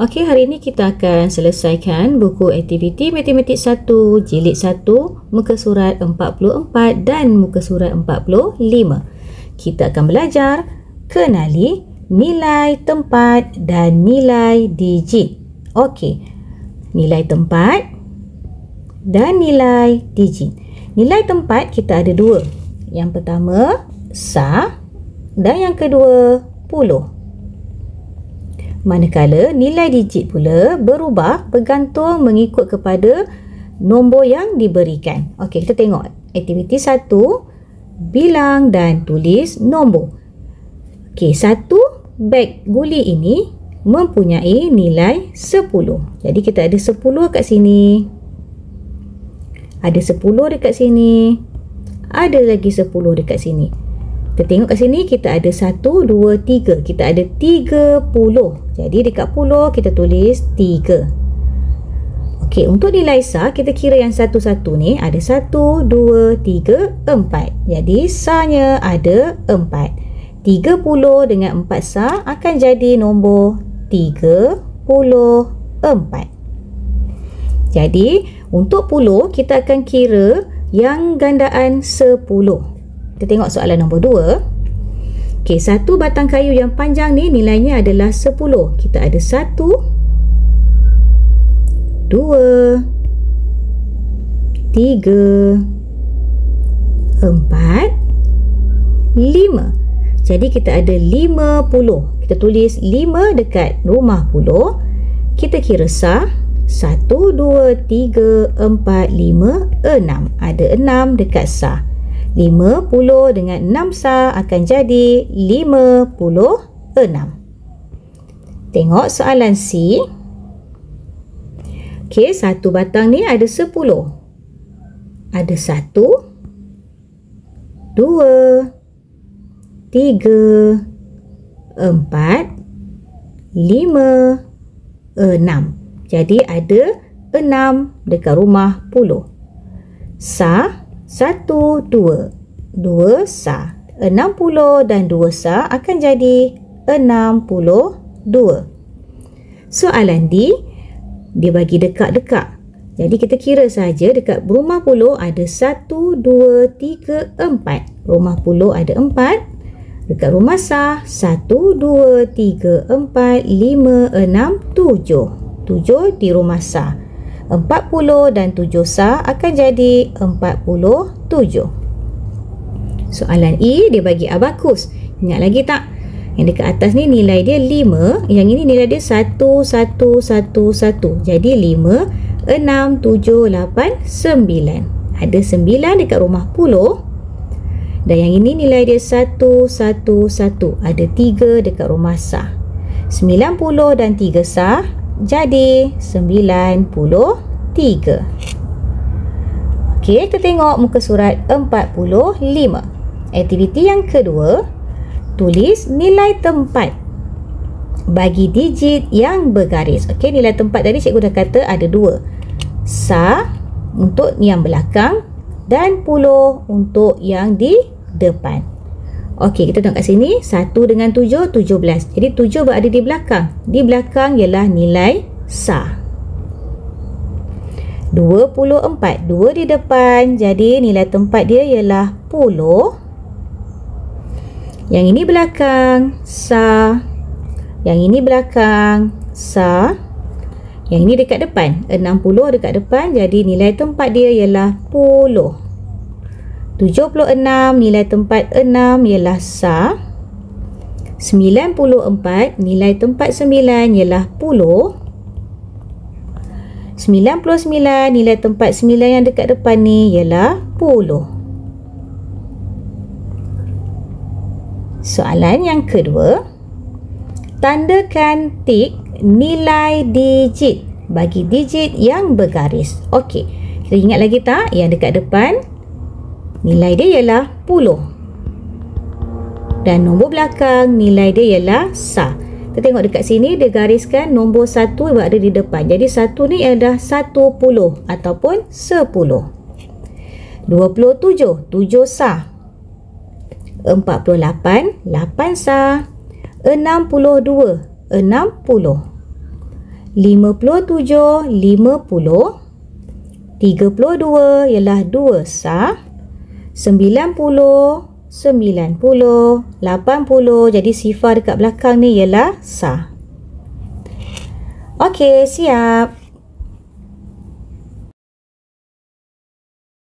Okey, hari ini kita akan selesaikan buku aktiviti matematik 1 jilid 1 muka surat 44 dan muka surat 45. Kita akan belajar kenali nilai tempat dan nilai digit. Okey, nilai tempat dan nilai digit. Nilai tempat kita ada dua. Yang pertama sah dan yang kedua puluh. Manakala nilai digit pula berubah bergantung mengikut kepada nombor yang diberikan. Okey, kita tengok aktiviti 1, bilang dan tulis nombor. Okey, satu beg guli ini mempunyai nilai 10. Jadi kita ada 10 kat sini. Ada 10 dekat sini. Ada lagi 10 dekat sini. Kita tengok kat sini kita ada 1, 2, 3. Kita ada 30. Jadi dekat puluh kita tulis 3. Okey, untuk nilai sah kita kira yang satu-satu ni ada 1, 2, 3, 4. Jadi sahnya ada 4. 30 dengan 4 sah akan jadi nombor 34. Jadi untuk puluh kita akan kira yang gandaan 10. Kita tengok soalan nombor 2. Okey, satu batang kayu yang panjang ni nilainya adalah 10. Kita ada 1, 2, 3, 4, 5. Jadi kita ada 50. Kita tulis 5 dekat rumah puluh. Kita kira sah 1, 2, 3, 4, 5, 6. Ada 6 dekat sah. 50 dengan 6 sah akan jadi 56. Tengok soalan C. Okey, satu batang ni ada 10. Ada 1, 2, 3, 4, 5, 6. Jadi ada 6 dekat rumah puluh. Sah 1, 2. 2 sah. 60 dan 2 sah akan jadi 62. Soalan D, dia bagi dekat-dekat. Jadi kita kira saja dekat rumah puluh ada 1, 2, 3, 4. Rumah puluh ada 4. Dekat rumah sah 1, 2, 3, 4, 5, 6, 7. 7 di rumah sah. 40 dan 7 sah akan jadi 47. Soalan E, dia bagi abakus. Ingat lagi tak? Yang dekat atas ni nilai dia 5. Yang ini nilai dia 1, 1, 1, 1. Jadi 5, 6, 7, 8, 9. Ada 9 dekat rumah puluh. Dan yang ini nilai dia 1, 1, 1. Ada 3 dekat rumah sah. 90 dan 3 sah. Jadi 93. Okey, kita tengok muka surat 45. Aktiviti yang kedua, tulis nilai tempat bagi digit yang bergaris. Okey, nilai tempat tadi cikgu dah kata ada dua. Sah untuk yang belakang dan puluh untuk yang di depan. Okey, kita tengok kat sini 1 dengan 7, 17. Jadi 7 berada di belakang. Di belakang ialah nilai sah. 24, 2 di depan. Jadi nilai tempat dia ialah puluh. Yang ini belakang, sah. Yang ini belakang, sah. Yang ini dekat depan, 60 dekat depan. Jadi nilai tempat dia ialah puluh. 76, nilai tempat 6 ialah sah. 94, nilai tempat 9 ialah puluh. 99, nilai tempat 9 yang dekat depan ni ialah puluh. Soalan yang kedua, tandakan tik nilai digit bagi digit yang bergaris. Okey, kita ingat lagi tak? Yang dekat depan nilai dia ialah puluh. Dan nombor belakang nilai dia ialah sah. Kita tengok dekat sini dia gariskan nombor 1 berada di depan. Jadi 1 ni adalah 10 ataupun 10. 27, 7 sah. 48, 8 sah. 62, 60. 57, 50. 32 ialah 2 sah. 90, 90. 80. Jadi sifar dekat belakang ni ialah sah. Okey, siap.